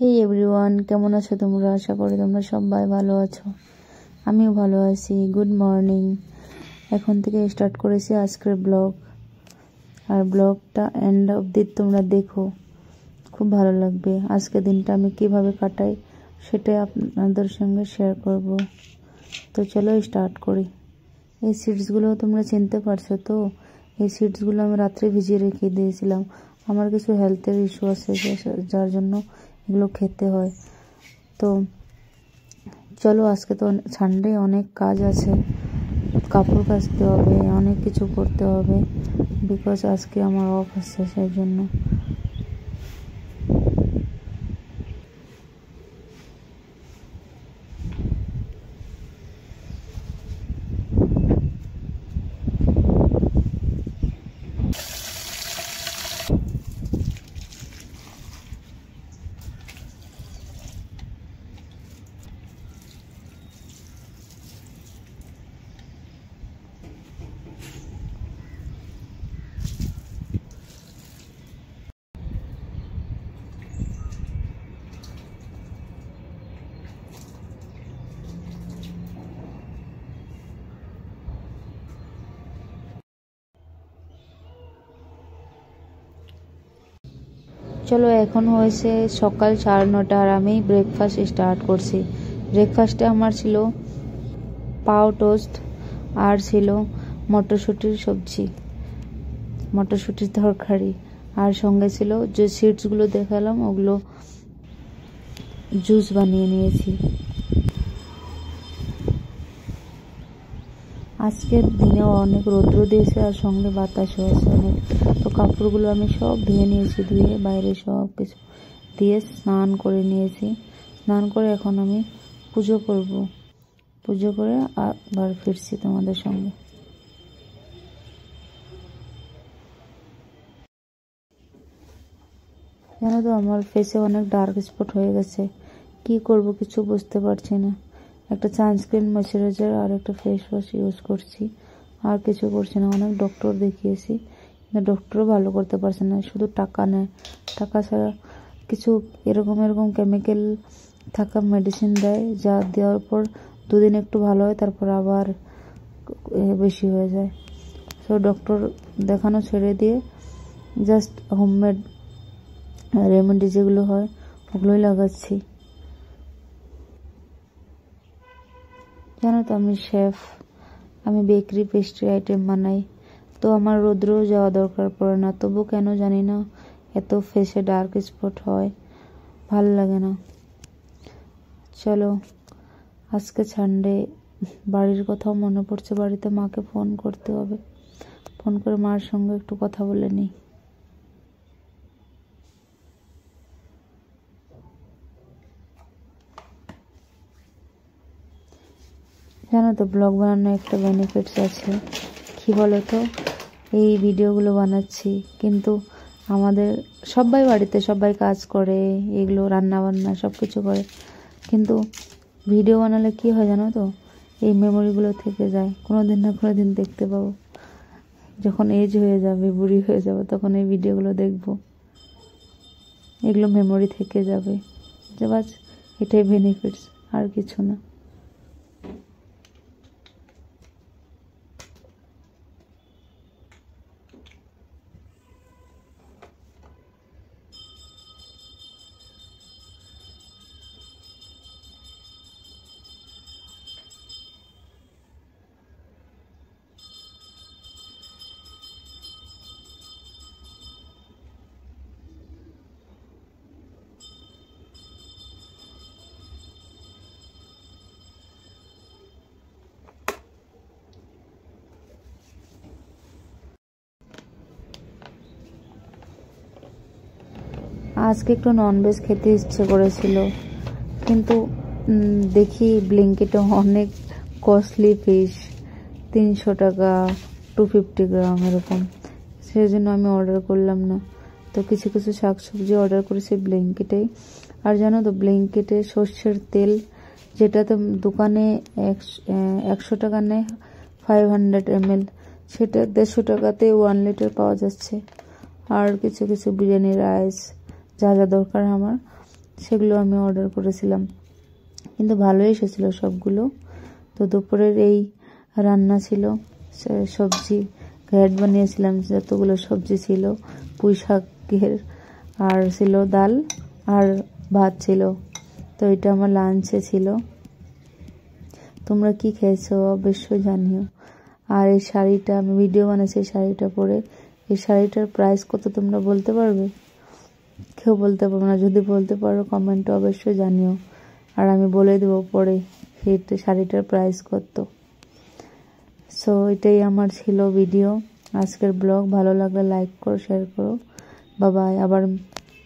হেই everyone, কেমন আছো তোমরা? আশা করি তোমরা সবাই ভালো আছো। আমিও ভালো আছি। Good morning. এখন থেকে স্টার্ট করেছি আজকের ব্লগ। আর ব্লগটা এন্ড অবধি তোমরা দেখো, খুব ভালো লাগবে। আজকের দিনটা আমি কিভাবে কাটাই সেটাই আপনাদের সঙ্গে শেয়ার করব। তো চলো স্টার্ট করি। এই সিডসগুলো তোমরা চিনতে পারছো তো? এই সিডসগুলো আমি রাত্রে ভিজিয়ে রেখে দিয়েছিলাম। আমার কিছু হেলথের ইস্যু আছে, যার জন্য এগুলো খেতে হয়। তো চলো, আজকে তো সানডে, অনেক কাজ আছে, কাপড় কাচতে হবে, অনেক কিছু করতে হবে, বিকজ আজকে আমার অফ আছে, সেই জন্য। চলো, এখন হয়েছে সকাল 9:30 আর আমি ব্রেকফাস্ট স্টার্ট করছি। ব্রেকফাস্টে আমার ছিল পাও টোস্ট আর ছিল মটরশুঁটির সবজি, মটরশুঁটির তরকারি। আর সঙ্গে ছিল যে সিডসগুলো দেখালাম, ওগুলো জুস বানিয়ে নিয়েছি। আজকের দিনেও অনেক রৌদ্র দিয়েছে আর সঙ্গে বাতাসও আছে অনেক। তো কাপড়গুলো আমি সব ধুয়ে নিয়েছি, ধুয়ে বাইরে সব কিছু দিয়ে স্নান করে নিয়েছি। স্নান করে এখন আমি পুজো করব। পুজো করে আবার ফিরছি তোমাদের সঙ্গে। জানো তো, আমার ফেসে অনেক ডার্ক স্পট হয়ে গেছে। কি করব কিছু বুঝতে পারছি না। একটা সানস্ক্রিন, ময়শ্চারাইজার আর একটা ফেস ওয়াশ ইউজ করছি, আর কিছু করছি না। অনেক ডক্টর দেখিয়েছি, কিন্তু ডক্টরও ভালো করতে পারছে না, শুধু টাকা নেয়। টাকা ছাড়া কিছু এরকম কেমিক্যাল থাকা মেডিসিন দেয়, যা দেওয়ার পর দুদিন একটু ভালো হয়, তারপর আবার বেশি হয়ে যায়। সো ডক্টর দেখানো ছেড়ে দিয়ে জাস্ট হোমমেড রেমেডি যেগুলো হয় ওগুলোই লাগাচ্ছি। জানো তো, আমি শেফ, আমি বেকারি পেস্ট্রি আইটেম বানাই। তো আমার রৌদ্রও যাওয়া দরকার পড়ে না, তবু কেন জানি না এত ফেসে ডার্ক স্পট হয়, ভাল লাগে না। চলো, আজকে সানডে, বাড়ির কথাও মনে পড়ছে। বাড়িতে মাকে ফোন করতে হবে, ফোন করে মার সঙ্গে একটু কথা বলে নিই। জানো তো, ব্লগ বানানোর একটা বেনিফিটস আছে। কি বলো তো, এই ভিডিওগুলো বানাচ্ছি, কিন্তু আমাদের সবাই বাড়িতে সবাই কাজ করে, এগুলো রান্না বান্না সব কিছু করে, কিন্তু ভিডিও বানালে কি হয় জানো তো, এই মেমোরিগুলো থেকে যায়। কোনো দিন না কোনো দিন দেখতে পাবো, যখন এজ হয়ে যাবে, বুড়ি হয়ে যাবে, তখন এই ভিডিওগুলো দেখবো, এগুলো মেমোরি থেকে যাবে। যে বাস, এটাই বেনিফিটস, আর কিছু না। আজকে একটু ননভেজ খেতে ইচ্ছে করেছিল, কিন্তু দেখি ব্লিঙ্কিটে অনেক কস্টলি ফিশ, 300 টাকা, 250 গ্রাম এরকম। সেই জন্য আমি অর্ডার করলাম না। তো কিছু কিছু শাকসবজি অর্ডার করেছি ব্লিঙ্কিটেই। আর জানো তো, ব্লিঙ্কিটে সর্ষের তেল, যেটা তো দোকানে 100 টাকা নেয় 500 ml, সেটা 150 টাকাতে 1 লিটার পাওয়া যাচ্ছে। আর কিছু কিছু বিরিয়ানি রাইস, যা যা দরকার আমার, সেগুলো আমি অর্ডার করেছিলাম, কিন্তু ভালো এসেছিল সবগুলো। তো দুপুরের এই রান্না ছিল, সবজি ঘ্যাট বানিয়েছিলাম, যতগুলো সবজি ছিল, পুঁই শাকের, আর ছিল ডাল আর ভাত ছিল। তো এটা আমার লাঞ্চে ছিল। তোমরা কি খেয়েছো অবশ্যই জানিও। আর এই শাড়িটা আমি ভিডিও বানাচ্ছি, এই শাড়িটা পরে, এই শাড়িটার প্রাইস কত তোমরা বলতে পারবে? কেউ বলতে পারবে না, যদি বলতে পারো কমেন্টে অবশ্যই জানিও, আর আমি বলে দেবো পরে এই শাড়িটার প্রাইস কত। সো এটাই আমার ছিল ভিডিও, আজকের ব্লগ। ভালো লাগলে লাইক করো, শেয়ার করো। Bye bye. আবার